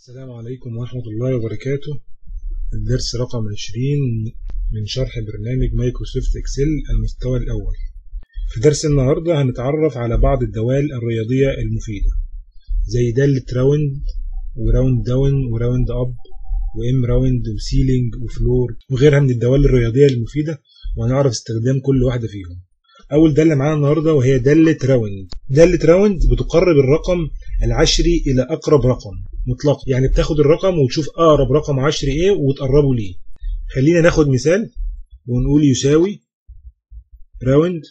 السلام عليكم ورحمة الله وبركاته. الدرس رقم 20 من شرح برنامج مايكروسوفت اكسل المستوى الأول. في درس النهاردة هنتعرف على بعض الدوال الرياضية المفيدة زي دالة راوند وراوند داون وراوند اب وام راوند وسيلينج وفلور وغيرها من الدوال الرياضية المفيدة، وهنعرف استخدام كل واحدة فيهم. أول دالة معانا النهاردة وهي دالة راوند. دالة راوند بتقرب الرقم العشري إلى أقرب رقم مطلق، يعني بتاخد الرقم وتشوف أقرب رقم عشري إيه وتقربه ليه. خلينا ناخد مثال ونقول يساوي راوند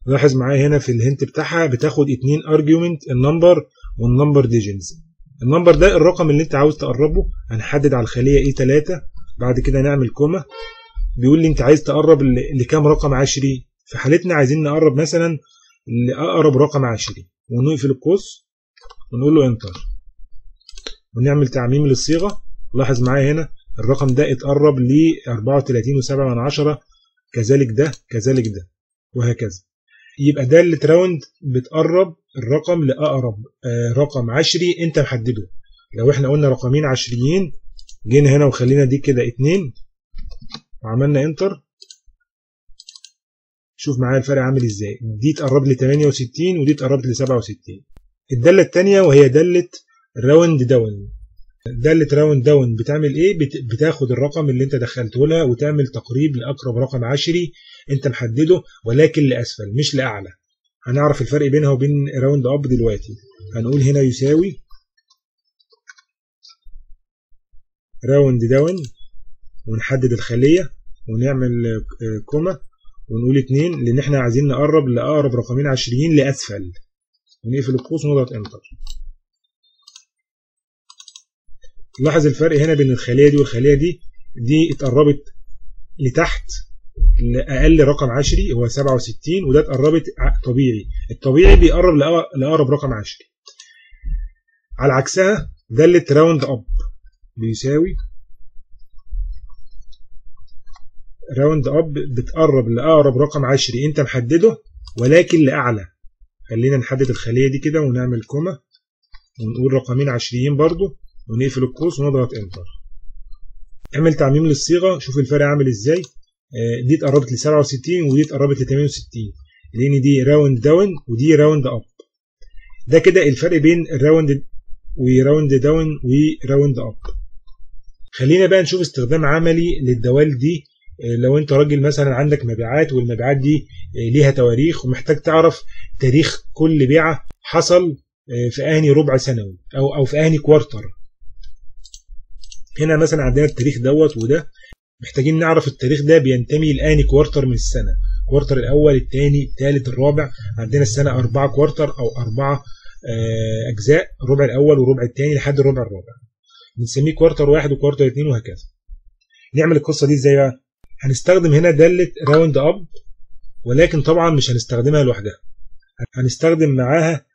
لاحظ معايا هنا في الهنت بتاعها بتاخد 2 argument النمبر والنمبر ديجنز. النمبر ده الرقم اللي انت عاوز تقربه. هنحدد على الخلية E3، بعد كده نعمل كوما. بيقول لي انت عايز تقرب لكام رقم عشري. في حالتنا عايزين نقرب مثلا لأقرب رقم عشري، ونقفل القوس ونقول له انتر ونعمل تعميم للصيغة. لاحظ معايا هنا الرقم ده اتقرب ل 34.7، كذلك ده كذلك ده وهكذا. يبقى دالة راوند بتقرب الرقم لأقرب رقم عشري انت محدده. لو احنا قلنا رقمين عشريين، جينا هنا وخلينا دي كده 2 وعملنا انتر، شوف معايا الفرق عامل ازاي. دي اتقربت ل 68 ودي اتقربت ل 67. الدالة الثانية وهي دالة راوند داون. دالة راوند داون بتعمل ايه؟ بتاخد الرقم اللي انت دخلته لها وتعمل تقريب لأقرب رقم عشري انت محدده، ولكن لأسفل مش لأعلى. هنعرف الفرق بينها وبين راوند اب دلوقتي. هنقول هنا يساوي راوند داون ونحدد الخلية ونعمل كوما ونقول 2 لان احنا عايزين نقرب لأقرب رقمين عشريين لأسفل، ونقفل القوس ونضغط انتر. لاحظ الفرق هنا بين الخلية دي والخلية دي. دي اتقربت لتحت لأقل رقم عشري هو 67، وده اتقربت طبيعي. الطبيعي بيقرب لأقرب رقم عشري. على عكسها دالة راوند اب بيساوي راوند اب بتقرب لأقرب رقم عشري انت محدده ولكن لأعلى. خلينا نحدد الخلية دي كده ونعمل كوما ونقول رقمين عشريين برضو ونقفل القوس ونضغط انتر. اعمل تعميم للصيغة، شوف الفرق عامل ازاي. دي اتقربت ل 67 ودي اتقربت ل 68، لان دي راوند داون ودي راوند اب. ده كده الفرق بين الراوند وراوند داون وراوند اب. خلينا بقى نشوف استخدام عملي للدوال دي. لو انت راجل مثلا عندك مبيعات والمبيعات دي ليها تواريخ ومحتاج تعرف تاريخ كل بيعة حصل في اهني ربع سنوي او في اهني كوارتر. هنا مثلا عندنا التاريخ دوت وده، محتاجين نعرف التاريخ ده بينتمي لأنهي كوارتر من السنة. كوارتر الأول الثاني الثالث الرابع. عندنا السنة 4 كوارتر أو 4 أجزاء، الربع الأول والربع الثاني لحد الربع الرابع، بنسميه كوارتر 1 وكوارتر 2 وهكذا. نعمل القصة دي ازاي بقى؟ هنستخدم هنا دالة راوند اب، ولكن طبعا مش هنستخدمها لوحدها، هنستخدم معاها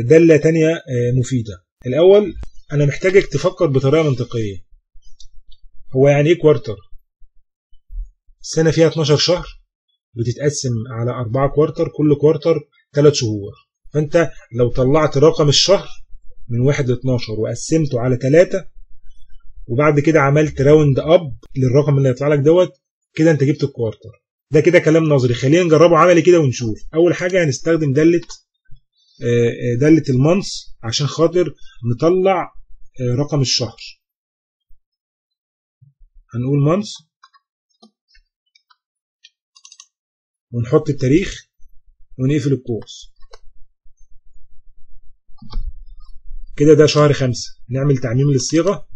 دالة تانية مفيدة. الأول أنا محتاجك تفكر بطريقة منطقية. هو يعني ايه كوارتر؟ السنة فيها 12 شهر بتتقسم على 4 كوارتر، كل كوارتر 3 شهور. فانت لو طلعت رقم الشهر من 1 ل 12 وقسمته على 3 وبعد كده عملت راوند اب للرقم اللي هيطلع لك دوت، كده انت جبت الكوارتر. ده كده كلام نظري، خلينا نجربه عملي كده ونشوف. اول حاجة هنستخدم دالة المانس عشان خاطر نطلع رقم الشهر. هنقول مانس ونحط التاريخ ونقفل القوس كده. ده شهر 5، نعمل تعميم للصيغة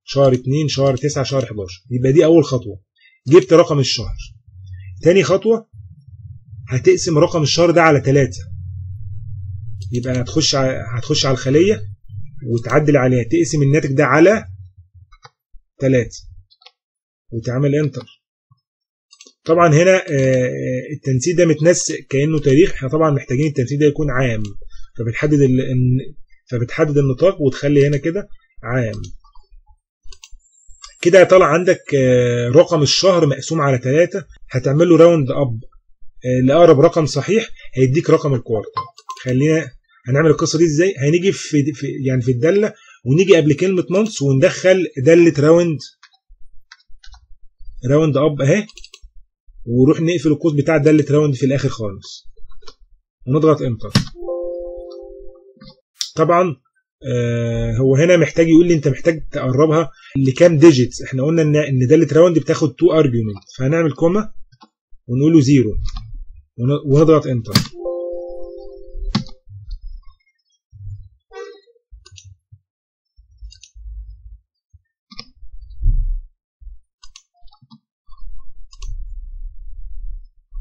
شهر 2 شهر 9 شهر 11. يبقى دي أول خطوة، جبت رقم الشهر. تاني خطوة هتقسم رقم الشهر ده على 3. يبقى هتخش على الخلية وتعدل عليها، تقسم الناتج ده على 3 وتعمل انتر. طبعا هنا التنسيق ده متنسق كأنه تاريخ، احنا طبعا محتاجين التنسيق ده يكون عام، فبتحدد النطاق وتخلي هنا كده عام. كده طلع عندك رقم الشهر مقسوم على 3. هتعمل له راوند اب لأقرب رقم صحيح هيديك رقم الكوارتر. خلينا هنعمل القصة دي ازاي؟ هنيجي يعني في الدالة ونيجي قبل كلمة مانث وندخل دالة راوند اب اهي، ونروح نقفل القوس بتاع دالة راوند في الاخر خالص ونضغط انتر. طبعا هو هنا محتاج يقول لي انت محتاج تقربها لكام ديجيتس. احنا قلنا ان دالة راوند بتاخد 2 ارجيومنت، فهنعمل كوما ونقول له 0 ونضغط انتر.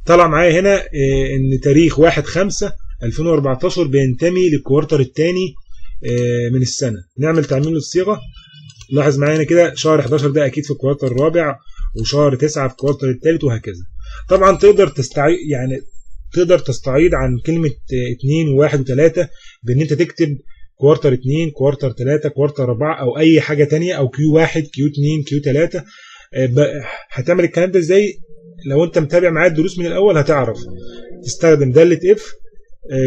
طلع معايا هنا ان تاريخ 1/5/2014 بينتمي للكوارتر الثاني من السنة. نعمل تعميم للصيغة. لاحظ معايا كده شهر 11 ده اكيد في الكوارتر الرابع، وشهر 9 في الكوارتر الثالث، وهكذا. طبعا تقدر تستعيض عن كلمة 2 و1 و3 بان انت تكتب كوارتر 2، كوارتر 3، كوارتر 4، او اي حاجة تانية، او Q1 Q2 Q3. هتعمل الكلام ده ازاي؟ لو انت متابع معايا الدروس من الاول هتعرف تستخدم دالة اف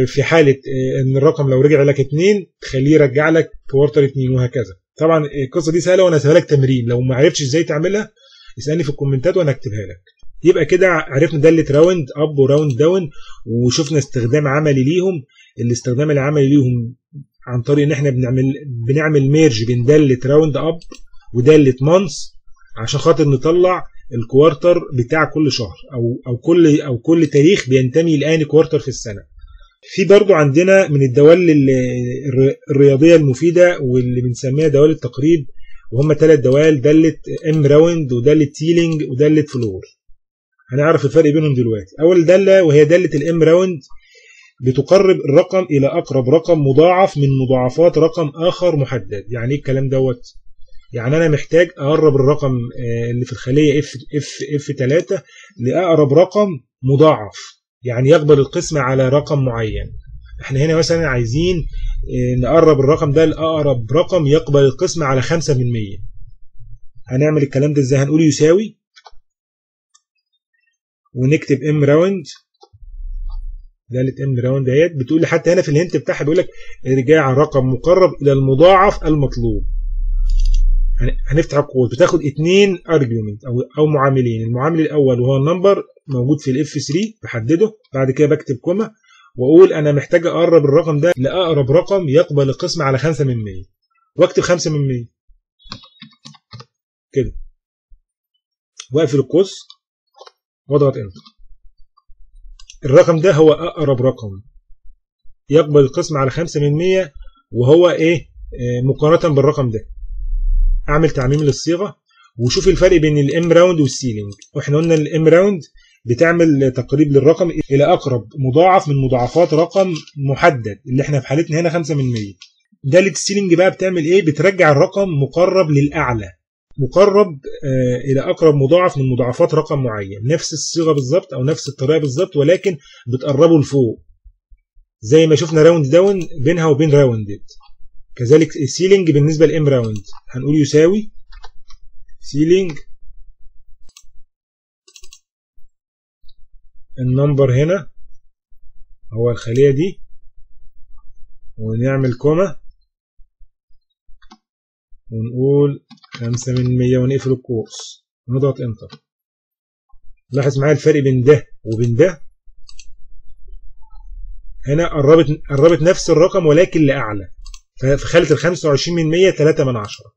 في حالة ان الرقم لو رجع لك 2 تخليه يرجع لك كوارتر 2، وهكذا. طبعا القصة دي سهلة وانا هسيبها لك تمرين، لو ما عرفتش ازاي تعملها اسألني في الكومنتات وانا هكتبها لك. يبقى كده عرفنا دالة راوند اب وراوند داون، وشفنا استخدام عملي ليهم. الاستخدام العملي ليهم عن طريق ان احنا بنعمل ميرج بين دالة راوند اب ودالة مانث عشان خاطر نطلع الكوارتر بتاع كل شهر او كل تاريخ بينتمي لآن كوارتر في السنة. في برضو عندنا من الدوال الرياضية المفيدة واللي بنسميها دوال التقريب، وهم 3 دوال: دالة ام راوند ودالة سيلينج ودالة فلور. هنعرف الفرق بينهم دلوقتي. اول دالة وهي دالة الام راوند بتقرب الرقم الى اقرب رقم مضاعف من مضاعفات رقم اخر محدد. يعني ايه الكلام دوت؟ يعني انا محتاج اقرب الرقم اللي في الخلية F3 لاقرب رقم مضاعف، يعني يقبل القسمة على رقم معين. احنا هنا مثلا عايزين نقرب الرقم ده لاقرب رقم يقبل القسمة على 5%. هنعمل الكلام ده ازاي؟ هنقول يساوي ونكتب ام راوند. دالة ام راوند ديت بتقول لي حتى هنا في الهنت بتاعها بيقول لك ارجاع رقم مقرب الى المضاعف المطلوب. هنفتح القوس، بتاخد 2 ارجيومنت او معاملين. المعامل الاول وهو النمبر موجود في الاف 3 بحدده، بعد كده بكتب كوما واقول انا محتاج اقرب الرقم ده لاقرب رقم يقبل القسمة على 5%، واكتب 5% كده، واقفل القوس واضغط انتر. الرقم ده هو اقرب رقم يقبل القسمة على 5%، وهو ايه مقارنة بالرقم ده. اعمل تعميم للصيغة وشوف الفرق بين الام راوند والسيلينج. واحنا قلنا الام راوند بتعمل تقريب للرقم الى اقرب مضاعف من مضاعفات رقم محدد، اللي احنا في حالتنا هنا 5%. دالة السيلينج بقى بتعمل ايه؟ بترجع الرقم مقرب للاعلى، مقرب الى اقرب مضاعف من مضاعفات رقم معين. نفس الصيغة بالظبط او نفس الطريقة بالظبط، ولكن بتقربه لفوق زي ما شفنا راوند داون بينها وبين راوندد. كذلك السيلينج بالنسبة للام راوند هنقول يساوي سيلينج النمبر هنا هو الخلية دي، ونعمل كوما ونقول 5% ونقفل القوس ونضغط انتر. لاحظ معايا الفرق بين ده وبين ده. هنا قربت نفس الرقم ولكن لأعلى، في حالة 25% 3/10،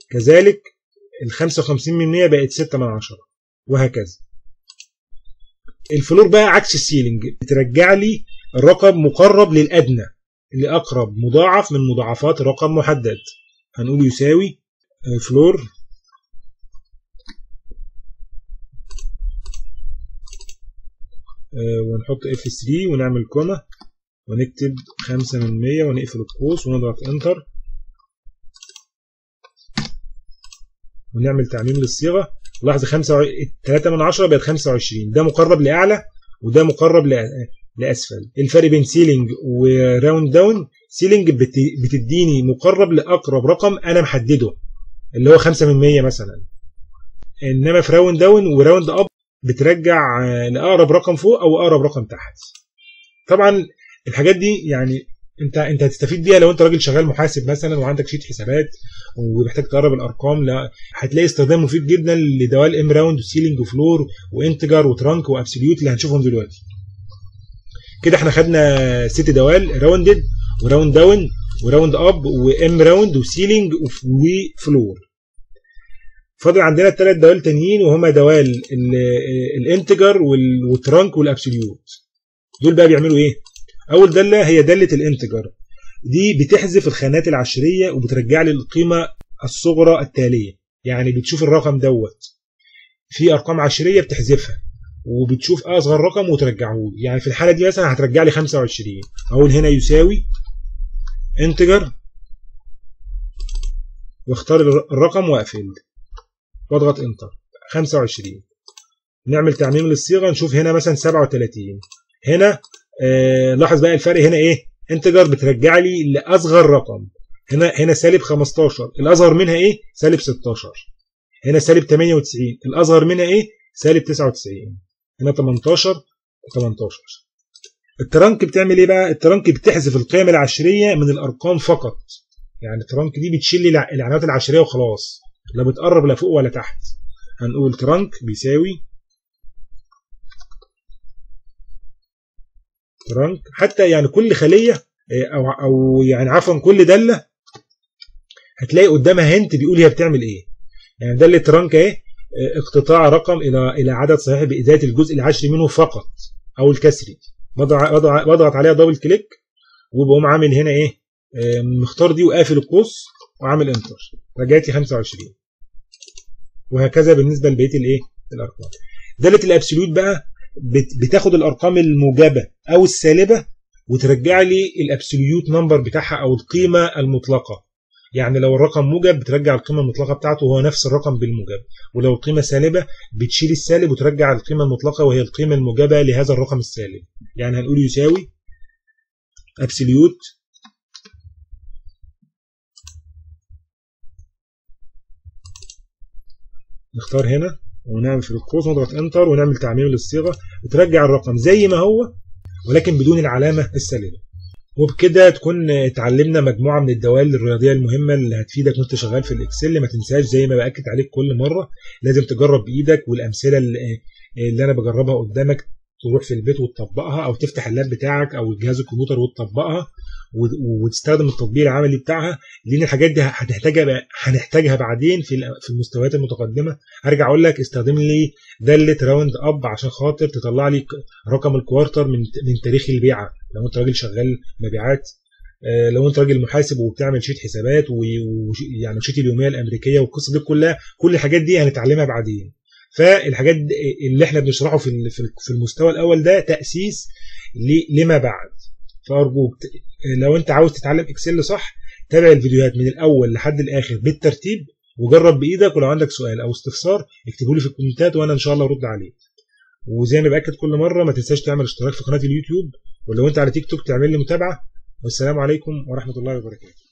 كذلك 55% بقت 6/10، وهكذا. الفلور بقى عكس السيلينج، بترجع لي الرقم مقرب للأدنى لأقرب مضاعف من مضاعفات رقم محدد. هنقول يساوي فلور ونحط F3 ونعمل كوما ونكتب 5% ونقفل القوس ونضغط انتر ونعمل تعميم للصيغة. لاحظ 3/10 بقت 25، ده مقرب لأعلى وده مقرب لأسفل. الفرق بين سيلينج وراوند داون، سيلينج بتديني مقرب لأقرب رقم أنا محدده اللي هو 5% مثلا، إنما في راوند داون وراوند أب بترجع لاقرب رقم فوق او اقرب رقم تحت. طبعا الحاجات دي يعني انت هتستفيد بيها لو انت راجل شغال محاسب مثلا وعندك شيت حسابات ومحتاج تقرب الارقام. لا هتلاقي استخدام مفيد جدا لدوال ام راوند وسيلينج وفلور وانتجر وترانك وابسوليوت اللي هنشوفهم دلوقتي. كده احنا خدنا 6 دوال: راوندد وراوند داون وراوند اب وام راوند وسيلينج وفلور. فاضل عندنا الثلاث دوال تانيين وهما دوال الانتجر والترانك والابسوليوت. دول بقى بيعملوا ايه؟ اول داله هي داله الانتجر، دي بتحذف الخانات العشريه وبترجع لي القيمه الصغرى التاليه. يعني بتشوف الرقم دوت في ارقام عشريه بتحذفها وبتشوف اصغر رقم وترجعه لي. يعني في الحاله دي مثلا هترجع لي 25، اقول هنا يساوي انتجر واختار الرقم واقفل واضغط انتر 25. نعمل تعميم للصيغه نشوف هنا مثلا 37. هنا لاحظ بقى الفرق هنا ايه؟ انتجر بترجع لي لاصغر رقم، هنا سالب 15، الاصغر منها ايه؟ سالب 16. هنا سالب 98، الاصغر منها ايه؟ سالب 99. هنا 18 و18. الترانك بتعمل ايه بقى؟ الترانك بتحذف القيم العشريه من الارقام فقط. يعني الترانك دي بتشيل لي العلامات العشريه وخلاص، لا بتقرب لا فوق ولا تحت. هنقول ترانك بيساوي ترانك، حتى يعني كل خليه او يعني عفوا كل داله هتلاقي قدامها هنت بيقول هي بتعمل ايه. يعني داله ترانك اهي اقتطاع رقم الى عدد صحيح بإزالة الجزء العشري منه فقط او الكسري. بضغط عليها دبل كليك وبقوم عامل هنا ايه؟ مختار دي وقافل القوس وعامل انتر، رجعت لي 25. وهكذا بالنسبه لبقيه الايه؟ الارقام. داله الابسوليوت بقى بتاخد الارقام الموجبه او السالبه وترجع لي الابسوليوت نمبر بتاعها او القيمه المطلقه. يعني لو الرقم موجب بترجع القيمه المطلقه بتاعته وهو نفس الرقم بالموجب، ولو القيمه سالبه بتشيل السالب وترجع القيمه المطلقه وهي القيمه الموجبه لهذا الرقم السالب. يعني هنقول يساوي ابسوليوت نختار هنا ونعمل في القوس ونضغط انتر ونعمل تعميم للصيغه وترجع الرقم زي ما هو ولكن بدون العلامه السالبه. وبكده تكون اتعلمنا مجموعه من الدوال الرياضيه المهمه اللي هتفيدك وانت شغال في الاكسل. ما تنساش زي ما باكد عليك كل مره لازم تجرب بايدك، والامثله اللي انا بجربها قدامك تروح في البيت وتطبقها او تفتح اللاب بتاعك او جهاز الكمبيوتر وتطبقها وتستخدم التطبيق العملي بتاعها، لان الحاجات دي هنحتاجها بعدين في المستويات المتقدمه. هرجع اقول لك استخدم لي داله راوند اب عشان خاطر تطلع لي رقم الكوارتر من تاريخ البيعه لو انت راجل شغال مبيعات. لو انت راجل محاسب وبتعمل شيت حسابات ويعني شيت اليوميه الامريكيه والقصه دي كلها، كل الحاجات دي هنتعلمها بعدين. فالحاجات اللي احنا بنشرحه في المستوى الاول ده تاسيس لما بعد. فارجوك لو انت عاوز تتعلم اكسل صح تابع الفيديوهات من الاول لحد الاخر بالترتيب وجرب بايدك، ولو عندك سؤال او استفسار اكتبه لي في الكومنتات وانا ان شاء الله ارد عليه. وزي ما باكد كل مره ما تنساش تعمل اشتراك في قناه اليوتيوب، ولو انت على تيك توك تعمل لي متابعه. والسلام عليكم ورحمه الله وبركاته.